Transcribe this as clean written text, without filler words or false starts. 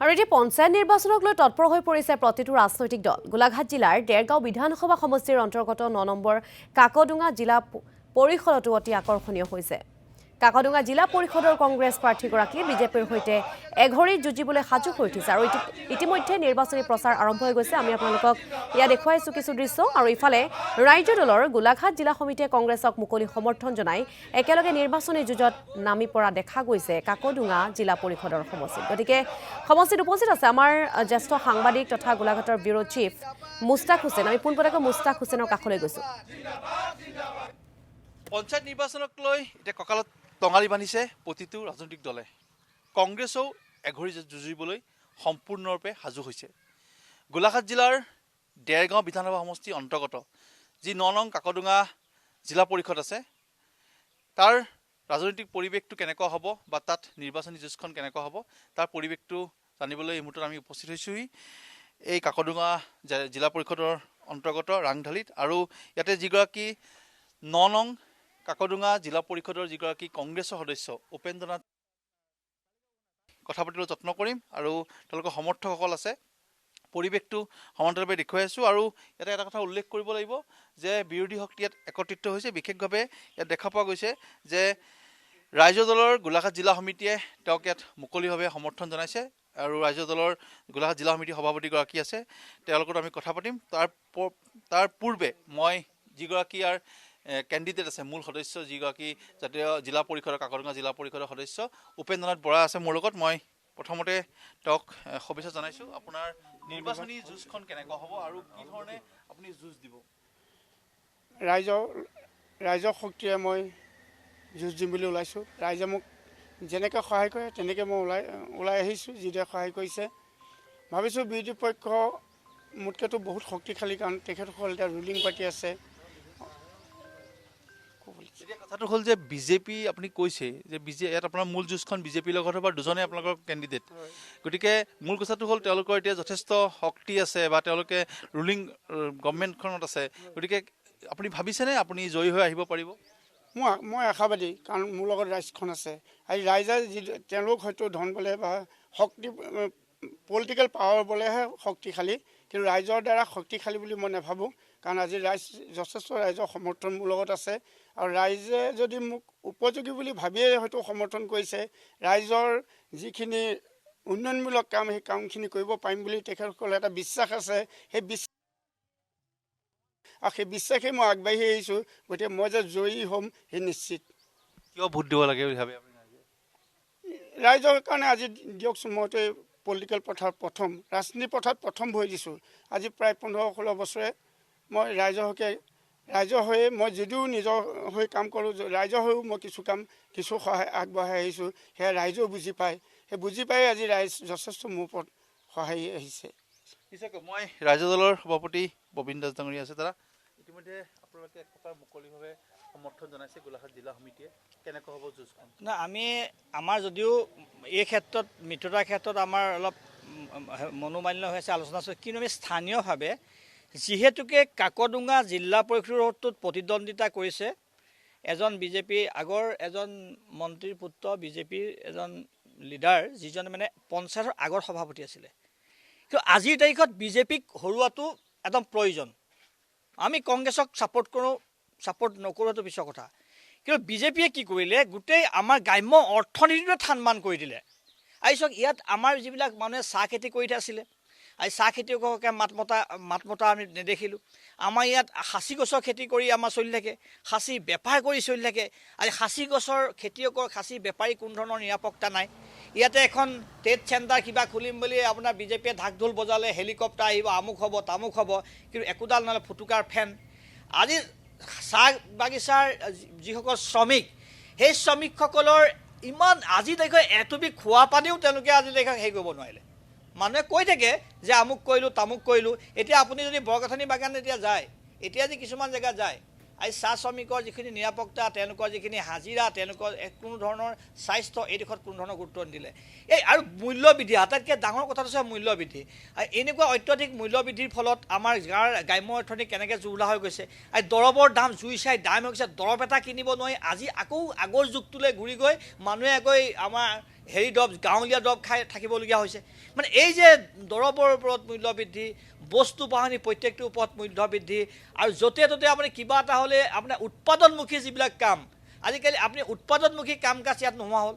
আৰু এতিয়া পঞ্চায়ত নিৰ্বাচনক লৈ তৎপৰ হৈ পৰিছে প্ৰতিটো ৰাজনৈতিক দল। গোলাঘাট জিলাৰ ডেৰগাঁও বিধানসভা সমষ্টিৰ অন্তৰ্গত ৯ নম্বৰ কাকডুঙা জিলা পৰিষদতো অতি আকৰ্ষণীয় হৈছে। কাকডুঙা জিলা পৰিষদৰ কংগ্ৰেছ প্ৰাৰ্থীগৰাকী বিজেপিৰ সৈতে এঘৰীত যুঁজিবলৈ সাজু হৈ উঠিছে আৰু ইতিমধ্যে নিৰ্বাচনী প্ৰচাৰ আৰম্ভ হৈ গৈছে। আমি আপোনালোকক ইয়া দেখুৱাইছো কিছু দৃশ্য। আৰু ইফালে ৰাজ্য দলৰ গোলাঘাট জিলা সমিতিয়ে কংগ্ৰেছক মুকলি সমৰ্থন জনাই একেলগে নিৰ্বাচনী যুঁজত নামি পৰা দেখা গৈছে কাকডুঙা জিলা পৰিষদৰ সমষ্টিত। গতিকে সমষ্টিত উপস্থিত আছে আমাৰ জ্যেষ্ঠ সাংবাদিক তথা গোলাঘাটৰ ব্যুৰো চিফ মুস্তাক হুছেইন। আমি পোনপটীয়াকৈ মুস্তাক হুছেইনৰ কাষলৈ গৈছো। পঞ্চায়ত নিৰ্বাচনক লৈ এতিয়া কঁকালত টঙালি বান্ধিছে প্ৰতিটো ৰাজনৈতিক দলে। কংগ্ৰেছেও এঘৰী যুঁজিবলৈ সম্পূৰ্ণৰূপে সাজু হৈছে। গোলাঘাট জিলাৰ ডেৰগাঁও বিধানসভা সমষ্টিৰ অন্তৰ্গত যি ৯ নং কাকডুঙা জিলা পৰিষদ আছে, তাৰ ৰাজনৈতিক পৰিৱেশটো কেনেকুৱা হ'ব বা তাত নিৰ্বাচনী যুঁজখন কেনেকুৱা হ'ব তাৰ পৰিৱেশটো জানিবলৈ এই মুহূৰ্তত আমি উপস্থিত হৈছোঁহি এই কাকডুঙা জিলা পৰিষদৰ অন্তৰ্গত ৰাংঢালীত। আৰু ইয়াতে যিগৰাকী ৯ নং কাকডুঙা জিলা পৰিষদৰ যিগৰাকী কংগ্ৰেছৰ সদস্য উপেন্দ্ৰ নাথ কথা পাতিবলৈ যত্ন কৰিম আৰু তেওঁলোকৰ সমৰ্থকসকল আছে। পৰিৱেশটো সমান্তৰালভাৱে দেখুৱাই আছোঁ। আৰু ইয়াতে এটা কথা উল্লেখ কৰিব লাগিব যে বিৰোধী শক্তি ইয়াত একত্ৰিত হৈছে। বিশেষভাৱে ইয়াত দেখা পোৱা গৈছে যে ৰাজ্য দলৰ গোলাঘাট জিলা সমিতিয়ে তেওঁক ইয়াত মুকলিভাৱে সমৰ্থন জনাইছে আৰু ৰাজ্য দলৰ গোলাঘাট জিলা সমিতিৰ সভাপতিগৰাকী আছে, তেওঁলোকৰ আমি কথা পাতিম। তাৰ পূৰ্বে মই যিগৰাকী ইয়াৰ কেণ্ডিডেট আছে, মূল সদস্য যিগৰাকী জাতীয় জিলা পৰিষদৰ কাকডুঙা জিলা পৰিষদৰ সদস্য উপেন্দ্ৰ নাথ বৰা আছে মোৰ লগত। মই প্ৰথমতে তেওঁক শুভেচ্ছা জনাইছোঁ। আপোনাৰ নিৰ্বাচনী যুঁজখন কেনেকুৱা হ'ব আৰু কি ধৰণে আপুনি যুঁজ দিব? ৰাইজৰ শক্তিৰে মই যুঁজ দিম বুলি ওলাইছোঁ। ৰাইজে মোক যেনেকৈ সহায় কৰে তেনেকৈ মই ওলাই আহিছোঁ। যিদৰে সহায় কৰিছে ভাবিছোঁ বিৰোধী পক্ষ মোতকৈতো বহুত শক্তিশালী, কাৰণ তেখেতসকল এতিয়া ৰুলিং পাৰ্টি আছে। এতিয়া কথাটো হ'ল যে বিজেপি আপুনি কৈছে যে ইয়াত আপোনাৰ মূল যুঁজখন বিজেপিৰ লগত হ'ব, দুজনে আপোনালোকৰ কেণ্ডিডেট। গতিকে মূল কথাটো হ'ল তেওঁলোকৰ এতিয়া যথেষ্ট শক্তি আছে বা তেওঁলোকে ৰুলিং গভৰ্ণমেণ্টখনত আছে। গতিকে আপুনি ভাবিছেনে আপুনি জয়ী হৈ আহিব পাৰিব? মই আশাবাদী, কাৰণ মোৰ লগত ৰাইজখন আছে। আৰু ৰাইজে তেওঁলোক হয়তো ধন বলে বা শক্তি পলিটিকেল পাৱাৰ বলেহে শক্তিশালী, কিন্তু ৰাইজৰ দ্বাৰা শক্তিশালী বুলি মই নাভাবোঁ। কাৰণ আজি যথেষ্ট ৰাইজৰ সমৰ্থন মোৰ লগত আছে আৰু ৰাইজে যদি মোক উপযোগী বুলি ভাবিয়ে হয়তো সমৰ্থন কৰিছে। ৰাইজৰ যিখিনি উন্নয়নমূলক কাম সেই কামখিনি কৰিব পাৰিম বুলি তেখেতসকলে এটা বিশ্বাস আছে। সেই বিশ্বাসেই মই আগবাঢ়ি আহিছোঁ। গতিকে মই যে জয়ী হ'ম সেই নিশ্চিত। কিয় ভোট দিব লাগে বুলি ভাবে আপুনি? ৰাইজৰ কাৰণে আজি দিয়কচোন, মইতো পলিটিকেল পথাৰত ৰাজনীতি পথাৰত প্ৰথম ভৰি দিছোঁ। আজি প্ৰায় 15-16 বছৰে মই ৰাইজৰ হৈয়ে মই যদিও নিজৰ হৈ কাম কৰোঁ, ৰাইজৰ হৈও মই কিছু সহায় আগবঢ়াই আহিছোঁ। সেয়া ৰাইজেও বুজি পায়। সেই বুজি পাই আজি ৰাইজ যথেষ্ট মোৰ ওপৰত সহায় আহিছে। নিশ্চয়কৈ মই ৰাজ্য দলৰ সভাপতি প্ৰবীণ দাস ডাঙৰীয়া আছে, দাদা ইতিমধ্যে আপোনালোকে এক প্ৰকাৰ মুকলিভাৱে সমৰ্থন জনাইছে গোলাঘাট জিলা সমিতিয়ে, কেনেকুৱা হ'ব যুঁজখন? না, আমাৰ যদিও এই ক্ষেত্ৰত মিত্ৰতাৰ ক্ষেত্ৰত আমাৰ অলপ মনোমালিন্য হৈ আছে, আলোচনা আছে, কিন্তু আমি স্থানীয়ভাৱে যিহেতুকে কাকডুঙা জিলা পৰিষদটোত প্ৰতিদ্বন্দ্বিতা কৰিছে এজন আগৰ এজন মন্ত্ৰীৰ পুত্ৰ, বিজেপিৰ এজন লিডাৰ, যিজনে মানে পঞ্চায়তৰ আগৰ সভাপতি আছিলে। কিন্তু আজিৰ তাৰিখত বিজেপিক হৰুৱাটো একদম প্ৰয়োজন। আমি কংগ্ৰেছক ছাপোৰ্ট নকৰোঁ, সেইটো পিছৰ কথা। কিন্তু বিজেপিয়ে কি কৰিলে, গোটেই আমাৰ গ্ৰাম্য অৰ্থনীতিটোৱে থানবান কৰি দিলে। আৰু চাওক, ইয়াত আমাৰ যিবিলাক মানুহে চাহ খেতি কৰি আছিলে, আজি চাহ খেতিয়ককে মাত মতা আমি নেদেখিলোঁ। আমাৰ ইয়াত সাঁচি গছৰ খেতি কৰি আমাৰ চলি থাকে, সাঁচি বেপাৰ কৰি চলি থাকে। আজি সাঁচি গছৰ খেতিয়কৰ, সাঁচি বেপাৰী কোনো ধৰণৰ নিৰাপত্তা নাই। ইয়াতে এখন ট্ৰেড চেণ্টাৰ কিবা খুলিম বুলি আপোনাৰ বিজেপিয়ে ঢাক ঢোল বজালে, হেলিকপ্টাৰ আহিব, আমুক হ'ব তামুক হ'ব, কিন্তু একোডাল নহ'লে ফুটুকাৰ ফেন। আজি চাহ বাগিচাৰ যিসকল শ্ৰমিক, সেই শ্ৰমিকসকলৰ ইমান আজি তাৰিখে এটুপি খোৱা পানীও তেওঁলোকে আজি তাৰিখে হেৰি কৰিব নোৱাৰিলে। মানুহে কৈ থাকে যে আমুক কৰিলোঁ তামুক কৰিলোঁ। এতিয়া আপুনি যদি বৰকাঠানি বাগান এতিয়া যে কিছুমান জেগাত যায়, আজি চাহ শ্ৰমিকৰ যিখিনি নিৰাপত্তা, তেওঁলোকৰ যিখিনি হাজিৰা, তেওঁলোকৰ কোনো ধৰণৰ স্বাস্থ্য, এই দিশত কোনো ধৰণৰ গুৰুত্ব নিদিলে। আৰু মূল্যবৃদ্ধি, আটাইতকৈ ডাঙৰ কথাটো হৈছে মূল্যবৃদ্ধি। এনেকুৱা অত্যাধিক মূল্যবৃদ্ধিৰ ফলত আমাৰ গ্ৰাম্য অৰ্থনীতি কেনেকৈ জুৰুলা হৈ গৈছে। দৰৱৰ দাম জুই চাই দাম হৈ গৈছে, দৰৱ এটা কিনিব নোৱাৰি। আজি আকৌ আগৰ যুগটোলৈ ঘূৰি গৈ মানুহে আমাৰ হেৰি দৰৱ গাঁৱলীয়া দৰৱ খাই থাকিবলগীয়া হৈছে মানে এই যে দৰৱৰ ওপৰত মূল্য বৃদ্ধি বস্তু বাহানি প্ৰত্যেকটোৰ ওপৰত মূল্য বৃদ্ধি আৰু য'তে ত'তে আপুনি কিবা এটা হ'লে আপোনাৰ উৎপাদনমুখী যিবিলাক কাম আজিকালি আপুনি উৎপাদনমুখী কাম কাজ ইয়াত নোহোৱা হ'ল